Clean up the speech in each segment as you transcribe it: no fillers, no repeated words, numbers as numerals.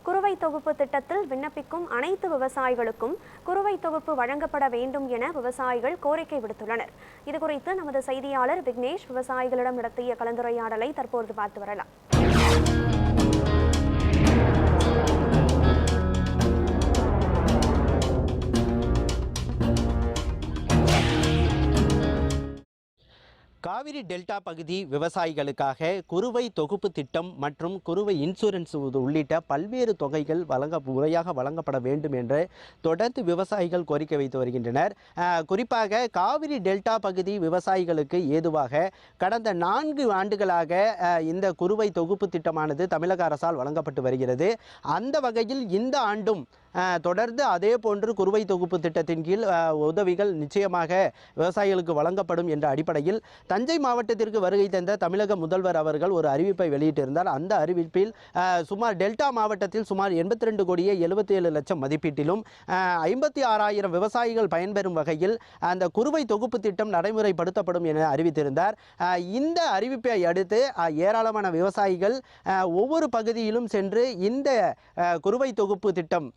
குறுவை தொகுப்பு திட்டத்தில் விண்ணப்பிக்கும் அனைத்து விவசாயிகளுக்கும் குறுவை தொகுப்பு வழங்கப்பட வேண்டும் என விவசாயிகள் கோரிக்கை விடுத்துள்ளனர். இதுகுறித்து நமது செய்தியாளர் விக்னேஷ் விவசாயிகளிடம் நடத்திய கலந்துரையாடலை தற்போது பார்த்து வரலாம். காவிரி டெல்டா பகுதி விவசாயிகளுக்காக குறுவை தொகுப்பு திட்டம் மற்றும் குறுவை இன்சூரன்ஸ் உள்ளிட்ட பல்வேறு தொகைகள் முறையாக வழங்கப்பட வேண்டும் என்று தொடர்ந்து விவசாயிகள் கோரிக்கை வைத்து வருகின்றனர். குறிப்பாக காவிரி டெல்டா பகுதி விவசாயிகளுக்கு ஏதுவாக கடந்த 4 ஆண்டுகளாக இந்த குறுவை தொகுப்பு திட்டமானது தமிழக அரசால் வழங்கப்பட்டு வருகிறது. அந்த வகையில் இந்த ஆண்டும் தொடர்ந்து அதே போன்று குறுவை தொகுப்பு திட்டத்தின் கீழ் உதவிகள் நிச்சயமாக விவசாயிகளுக்கு வழங்கப்படும் என்ற அடிப்படையில் தஞ்சை மாவட்டத்திற்கு வருகை தந்த தமிழக முதல்வர் அவர்கள் ஒரு அறிவிப்பை வெளியிட்டிருந்தார். அந்த அறிவிப்பில் சுமார் டெல்டா மாவட்டத்தில் சுமார் 82 கோடியே 77 லட்சம் மதிப்பீட்டிலும் 56,000 விவசாயிகள் பயன்பெறும் வகையில் அந்த குறுவை தொகுப்பு திட்டம் நடைமுறைப்படுத்தப்படும் என அறிவித்திருந்தார். இந்த அறிவிப்பை அடுத்து ஏராளமான விவசாயிகள் ஒவ்வொரு பகுதியிலும் சென்று இந்த குறுவை தொகுப்பு திட்டம்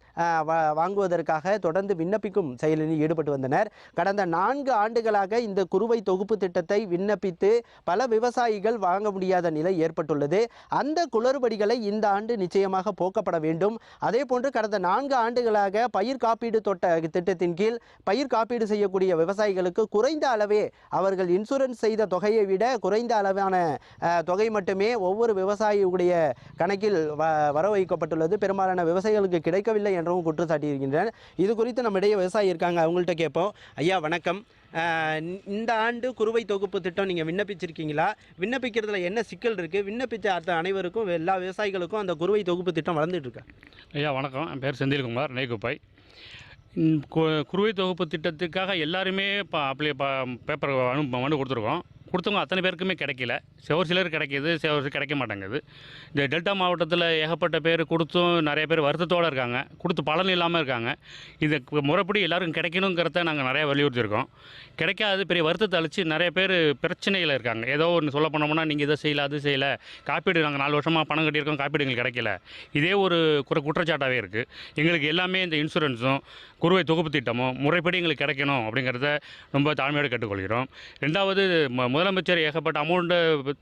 வாங்குவதற்காக தொடர்ந்து விண்ணப்பிக்கும் செயலில் ஈடுபட்டு வந்தனர். கடந்த 4 ஆண்டுகளாக இந்த குறுவை தொகுப்பு திட்டத்தை விண்ணப்பித்து பல விவசாயிகள் வாங்க முடியாத நிலை ஏற்பட்டுள்ளது. அந்த குளறுபடிகளை இந்த ஆண்டு நிச்சயமாக போக்கப்பட வேண்டும். அதே போன்று கடந்த 4 ஆண்டுகளாக பயிர் காப்பீடு திட்டத்தின் கீழ் பயிர் காப்பீடு செய்யக்கூடிய விவசாயிகளுக்கு குறைந்த அளவே அவர்கள் இன்சூரன்ஸ் செய்த தொகையை விட குறைந்த அளவான தொகை மட்டுமே ஒவ்வொரு விவசாயியுடைய கணக்கில் வர வைக்கப்பட்டுள்ளது. பெரும்பாலான விவசாயிகளுக்கு கிடைக்கவில்லை என்றும் குற்றம் சாட்டியிருக்கின்றனர். இது குறித்து நம்மிடையே விவசாயி இருக்காங்க, அவங்கள்ட்ட கேட்போம். ஐயா வணக்கம். இந்த ஆண்டு குறுவை தொகுப்பு திட்டம் நீங்கள் விண்ணப்பிச்சிருக்கீங்களா? விண்ணப்பிக்கிறதுல என்ன சிக்கல் இருக்குது? விண்ணப்பித்த அனைவருக்கும் எல்லா விவசாயிகளுக்கும் அந்த குறுவை தொகுப்பு திட்டம் வளர்ந்துட்டு இருக்கா? ஐயா வணக்கம், என் பேர் செந்தில்குமார், நெய்குப்பாய். குறுவை தொகுப்பு திட்டத்துக்காக எல்லாருமே பேப்பர் மனு கொடுத்தவங்க அத்தனை பேருக்குமே கிடைக்கல. ஒரு சிலர் கிடைக்கிது, சிலர் கிடைக்க மாட்டேங்குது. இந்த டெல்டா மாவட்டத்தில் ஏகப்பட்ட பேர் கொடுத்தும் நிறைய பேர் வருத்தத்தோடு இருக்காங்க, கொடுத்து பலன் இல்லாமல் இருக்காங்க. இது முறைப்படி எல்லாருக்கும் கிடைக்கணுங்கிறத நாங்கள் நிறையா வலியுறுத்தியிருக்கோம். கிடைக்காது பெரிய வருத்தத்தை அழிச்சு நிறைய பேர் பிரச்சனையில் இருக்காங்க. ஏதோ ஒன்று சொல்ல போனோம்னா நீங்கள் இதை செய்யலை அது செய்யலை, காப்பீடு நாங்கள் 4 வருஷமாக பணம் கட்டியிருக்கோம், காப்பீடு எங்களுக்கு கிடைக்கல, இதே ஒரு குற்றச்சாட்டாகவே இருக்குது. எங்களுக்கு எல்லாமே இந்த இன்சூரன்ஸும் குறுவை தொகுப்பு திட்டமும் முறைப்படி எங்களுக்கு கிடைக்கணும் அப்படிங்கிறத ரொம்ப தாழ்மையோடு கேட்டுக்கொள்கிறோம். ரெண்டாவது, முதலமைச்சர் ஏகப்பட்ட அமௌண்ட்டை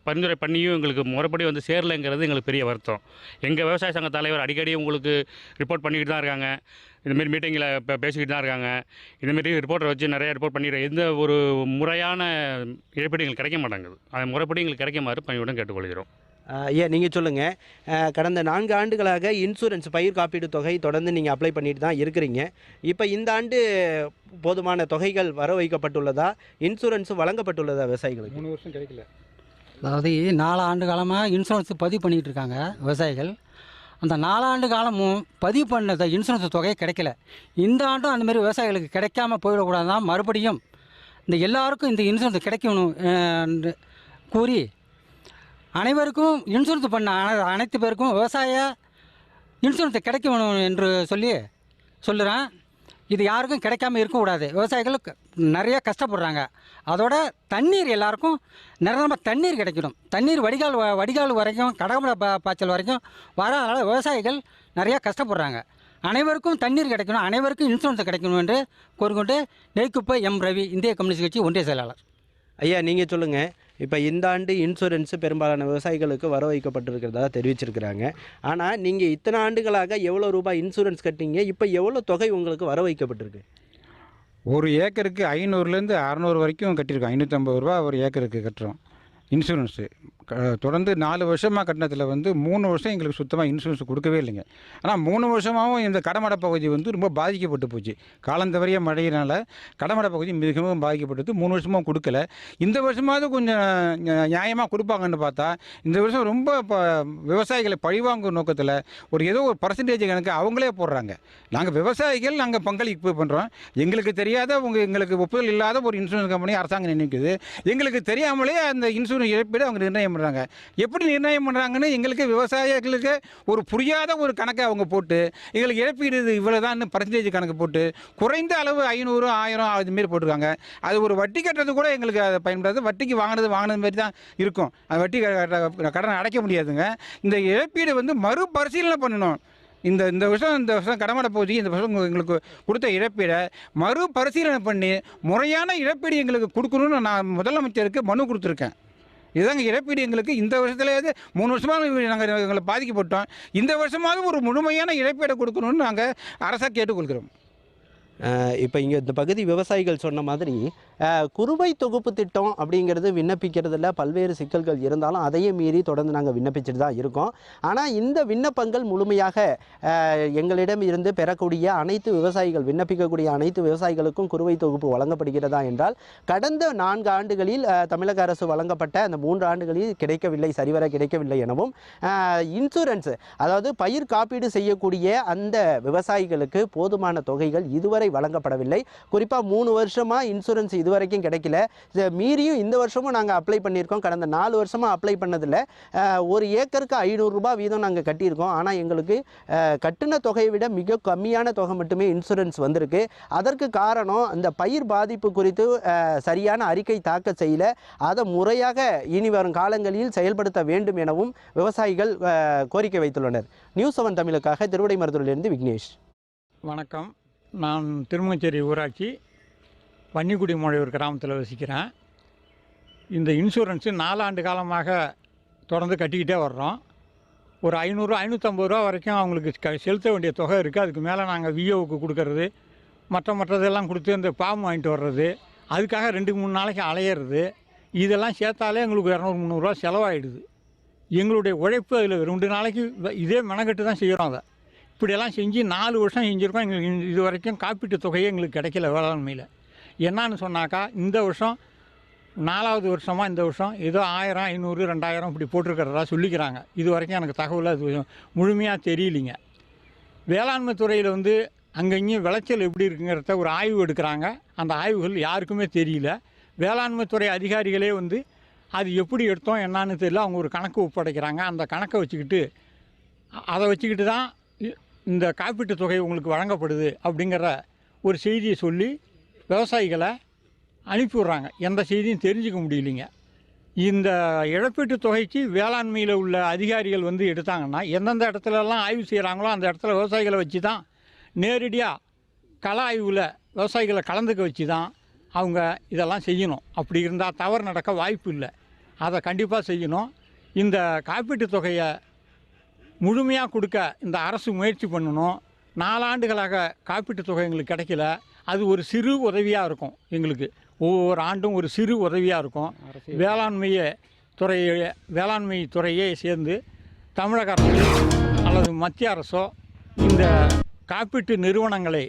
பரிந்துரை பண்ணியும் எங்களுக்கு முறைப்படி வந்து சேரலைங்கிறது எங்களுக்கு பெரிய வருத்தம். எங்கள் விவசாய சங்க தலைவர் அடிக்கடி உங்களுக்கு ரிப்போர்ட் பண்ணிக்கிட்டு தான் இருக்காங்க, இந்தமாரி மீட்டிங்கில் பேசிக்கிட்டு தான் இருக்காங்க. இந்தமாரி ரிப்போர்ட்டை வச்சு நிறைய ரிப்போர்ட் பண்ணிடுறேன். எந்த ஒரு முறையான இழப்பீடு எங்களுக்கு கிடைக்க மாட்டேங்குது. அதை முறைப்படி எங்களுக்கு கிடைக்குமாறு பணியுடன் கேட்டுக்கொள்கிறோம். ஐயா நீங்கள் சொல்லுங்கள், கடந்த 4 ஆண்டுகளாக இன்சூரன்ஸ் பயிர் காப்பீடு தொகை தொடர்ந்து நீங்கள் அப்ளை பண்ணிட்டு தான் இருக்கிறீங்க. இப்போ இந்த ஆண்டு போதுமான தொகைகள் வர வைக்கப்பட்டுள்ளதா? இன்சூரன்ஸ் வழங்கப்பட்டுள்ளதா விவசாயிகளுக்கு? 3 வருஷம் கிடைக்கல. அதாவது 4 ஆண்டு காலமாக இன்சூரன்ஸ் பதிவு பண்ணிகிட்டு இருக்காங்க விவசாயிகள். அந்த 4 ஆண்டு காலமும் பதிவு பண்ண இன்சூரன்ஸ் தொகையை கிடைக்கல. இந்த ஆண்டும் அந்தமாரி விவசாயிகளுக்கு கிடைக்காம போயிடக்கூடாதான், மறுபடியும் இந்த எல்லாருக்கும் இந்த இன்சூரன்ஸ் கிடைக்கணும் என்று கூறி அனைவருக்கும் இன்சூரன்ஸ் பண்ண அனைத்து பேருக்கும் விவசாய இன்சூரன்ஸ் கிடைக்கணும் என்று சொல்லுறேன். இது யாருக்கும் கிடைக்காம இருக்கக்கூடாது. விவசாயிகளுக்கு நிறைய கஷ்டப்படுறாங்க. அதோட தண்ணீர் எல்லாருக்கும் நிரந்தரமாக தண்ணீர் கிடைக்கணும். தண்ணீர் வடிகால் வரைக்கும் கடகமலை பாய்ச்சல் வரைக்கும் வரதுனால விவசாயிகள் நிறையா கஷ்டப்படுறாங்க. அனைவருக்கும் தண்ணீர் கிடைக்கணும், அனைவருக்கும் இன்சூரன்ஸ் கிடைக்கணும் என்று கூறிக்கொண்டு நெய்குப்பை எம் ரவி, இந்திய கம்யூனிஸ்ட் கட்சி ஒன்றிய செயலாளர். ஐயா நீங்கள் சொல்லுங்கள், இப்போ இந்த ஆண்டு இன்சூரன்ஸு பெரும்பாலான விவசாயிகளுக்கு வர வைக்கப்பட்டிருக்கிறதா தெரிவிச்சிருக்கிறாங்க. ஆனால் நீங்கள் இத்தனை ஆண்டுகளாக எவ்வளோ ரூபாய் இன்சூரன்ஸ் கட்டிங்க? இப்போ எவ்வளோ தொகை உங்களுக்கு வர வைக்கப்பட்டிருக்கு? ஒரு ஏக்கருக்கு 500லேருந்து 600 வரைக்கும் கட்டியிருக்கோம். 550 ரூபா ஒரு ஏக்கருக்கு கட்டுறோம் இன்சூரன்ஸு. தொடர்ந்து 4 வருஷமாக கட்டினத்தில் 3 வருஷம் எங்களுக்கு சுத்தமாக இன்சூரன்ஸ் கொடுக்கவே இல்லைங்க. ஆனால் 3 வருஷமாகவும் இந்த கடமடை பகுதி ரொம்ப பாதிக்கப்பட்டு போச்சு. காலந்தவறிய மழையினால் கடமடை பகுதி மிகவும் பாதிக்கப்பட்டது. 3 வருஷமாக கொடுக்கல. இந்த வருஷமாவது கொஞ்சம் நியாயமாக கொடுப்பாங்கன்னு பார்த்தா இந்த வருஷம் ரொம்ப விவசாயிகளை பழிவாங்கும் நோக்கத்தில் ஏதோ ஒரு பர்சன்டேஜ் கணக்கு அவங்களே போடுறாங்க. நாங்கள் விவசாயிகள் நாங்கள் பங்களிப்பு பண்ணுறோம். எங்களுக்கு தெரியாத எங்களுக்கு ஒப்புதல் இல்லாத ஒரு இன்சூரன்ஸ் கம்பெனி அரசாங்கம் நினைக்குது. எங்களுக்கு தெரியாமலே அந்த இன்சூரன்ஸ் இழப்பீடு அவங்க நிர்ணயம் பண்ணுறாங்க. எப்படி நிர்ணயம் பண்ணுறாங்கன்னு எங்களுக்கு விவசாயிகளுக்கு ஒரு புரியாத ஒரு கணக்கை அவங்க போட்டு எங்களுக்கு இழப்பீடு இவ்வளோதான் பர்சன்டேஜ் கணக்கு போட்டு குறைந்த அளவு 500, 1000 அதுமாரி போட்டிருக்காங்க. அது ஒரு வட்டி கட்டுறது கூட எங்களுக்கு அதை பயன்படாது. வட்டிக்கு வாங்கினது மாரி தான் இருக்கும். அது வட்டி கடனை அடைக்க முடியாதுங்க. இந்த இழப்பீடு மறுபரிசீலனை பண்ணணும். இந்த வருஷம் கடமடை போச்சு, இந்த வருஷம் எங்களுக்கு கொடுத்த இழப்பீடை மறுபரிசீலனை பண்ணி முறையான இழப்பீடு எங்களுக்கு கொடுக்கணும்னு நான் முதலமைச்சருக்கு மனு கொடுத்துருக்கேன். இதுதாங்க இழப்பீடு எங்களுக்கு. இந்த வருஷத்துலேயாவது 3 வருஷமாக நாங்கள் எங்களை பாதிக்கப்பட்டோம். இந்த வருஷமாவது ஒரு முழுமையான இழப்பீடை கொடுக்கணும்னு நாங்கள் அரசாக கேட்டுக்கொள்கிறோம். இப்போ இங்கே இந்த பகுதி விவசாயிகள் சொன்ன மாதிரி குறுவை தொகுப்பு திட்டம் அப்படிங்கிறது விண்ணப்பிக்கிறதுல பல்வேறு சிக்கல்கள் இருந்தாலும் அதையும் மீறி தொடர்ந்து நாங்கள் விண்ணப்பிச்சுட்டு தான் இருக்கோம். ஆனால் இந்த விண்ணப்பங்கள் முழுமையாக எங்களிடம் இருந்து பெறக்கூடிய அனைத்து விவசாயிகள் விண்ணப்பிக்கக்கூடிய அனைத்து விவசாயிகளுக்கும் குறுவை தொகுப்பு வழங்கப்படுகிறதா என்றால் கடந்த 4 ஆண்டுகளில் தமிழக அரசு வழங்கப்பட்ட அந்த 3 ஆண்டுகளில் கிடைக்கவில்லை, சரிவர கிடைக்கவில்லை எனவும் இன்சூரன்ஸ் அதாவது பயிர் காப்பீடு செய்யக்கூடிய அந்த விவசாயிகளுக்கு போதுமான தொகைகள் இதுவரை வழங்கப்படவில்லை. குறிப்பாக 3 வருஷமாக இன்சூரன்ஸ் இதுவரைக்கும் கிடைக்கல. மீறியும் இந்த வருஷமும் நாங்கள் அப்ளை பண்ணியிருக்கோம். கடந்த 4 வருஷமாக அப்ளை பண்ணதில் 1 ஏக்கருக்கு 500 ரூபாய் வீதம் நாங்கள் கட்டியிருக்கோம். ஆனால் எங்களுக்கு கட்டின தொகையை விட மிக கம்மியான தொகை மட்டுமே இன்சூரன்ஸ் வந்திருக்கு. அதற்கு காரணம் அந்த பயிர் பாதிப்பு குறித்து சரியான அறிக்கை தாக்கல் செய்யல. அதை முறையாக இனி வரும் காலங்களில் செயல்படுத்த வேண்டும் எனவும் விவசாயிகள் கோரிக்கை வைத்துள்ளனர். நியூஸ் 7 தமிழுக்காக திருவிடைமருதூரிலிருந்து விக்னேஷ். வணக்கம். நான் திருமங்கச்சேரி ஊராட்சி வன்னிக்குடி மொழியூர் கிராமத்தில் வசிக்கிறேன். இந்த இன்சூரன்ஸு 4 ஆண்டு காலமாக தொடர்ந்து கட்டிக்கிட்டே வர்றோம். ஒரு 500 550 ரூபா வரைக்கும் அவங்களுக்கு செலுத்த வேண்டிய தொகை இருக்குது. அதுக்கு மேலே நாங்கள் விஓவுக்கு கொடுக்கறது மற்றதெல்லாம் கொடுத்து இந்த ஃபார்ம் வாங்கிட்டு வர்றது, அதுக்காக 2-3 நாளைக்கு அலையிறது, இதெல்லாம் சேர்த்தாலே எங்களுக்கு 200-300 ரூபா செலவாகிடுது. எங்களுடைய உழைப்பு அதில் 2 நாளைக்கு இதே மெனக்கட்டு தான் செய்கிறோம். அதை இப்படியெல்லாம் செஞ்சு 4 வருஷம் செஞ்சுருக்கோம். எங்களுக்கு இது வரைக்கும் காப்பீட்டு தொகையே எங்களுக்கு கிடைக்கல வேளாண்மையில். என்னான்னு சொன்னாக்கா இந்த வருஷம் 4வது வருஷமாக இந்த வருஷம் ஏதோ 1000 500 2000 இப்படி போட்டிருக்கிறதா சொல்லிக்கிறாங்க. இது வரைக்கும் எனக்கு தகவல் அது முழுமையாக தெரியலிங்க. வேளாண்மை துறையில் வந்து அங்கங்கேயும் விளைச்சல் எப்படி இருக்குங்கிறத ஒரு ஆய்வு எடுக்கிறாங்க. அந்த ஆய்வுகள் யாருக்குமே தெரியல. வேளாண்மை துறை அதிகாரிகளே வந்து அது எப்படி எடுத்தோம் என்னான்னு தெரியல. அவங்க ஒரு கணக்கு ஒப்படைக்கிறாங்க. அந்த கணக்கை அதை வச்சுக்கிட்டு தான் இந்த காப்பீட்டு தொகை உங்களுக்கு வழங்கப்படுது அப்படிங்கிற ஒரு செய்தியை சொல்லி விவசாயிகளை அனுப்பி விட்றாங்க. எந்த செய்தியும் தெரிஞ்சிக்க முடியலைங்க. இந்த இழப்பீட்டு தொகைக்கு வேளாண்மையில் உள்ள அதிகாரிகள் வந்து எடுத்தாங்கன்னா எந்தெந்த இடத்துலலாம் ஆய்வு செய்கிறாங்களோ அந்த இடத்துல விவசாயிகளை வச்சு தான் நேரடியாக கள ஆய்வில் விவசாயிகளை கலந்துக்க வச்சு தான் அவங்க இதெல்லாம் செய்யணும். அப்படி இருந்தால் தவறு நடக்க வாய்ப்பு இல்லை. அதை கண்டிப்பாக செய்யணும். இந்த காப்பீட்டு தொகையை முழுமையாக கொடுக்க இந்த அரசு முயற்சி பண்ணணும். 4 ஆண்டுகளாக காப்பீட்டு தொகை எங்களுக்கு கிடைக்கல. அது ஒரு சிறு உதவியாக இருக்கும். எங்களுக்கு ஒவ்வொரு ஆண்டும் ஒரு சிறு உதவியாக இருக்கும். வேளாண்மை துறையே சேர்ந்து தமிழக அரசு அல்லது மத்திய அரசோ இந்த காப்பீட்டு நிறுவனங்களை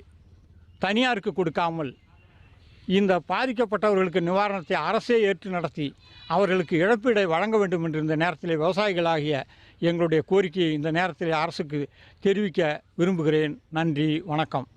தனியாருக்கு கொடுக்காமல் இந்த பாதிக்கப்பட்டவர்களுக்கு நிவாரணத்தை அரசே ஏற்று நடத்தி அவர்களுக்கு இழப்பீடை வழங்க வேண்டும் என்று இந்த நேரத்தில் விவசாயிகளாகிய எங்களுடைய கோரிக்கையை இந்த நேரத்தில் அரசுக்கு தெரிவிக்க விரும்புகிறேன். நன்றி, வணக்கம்.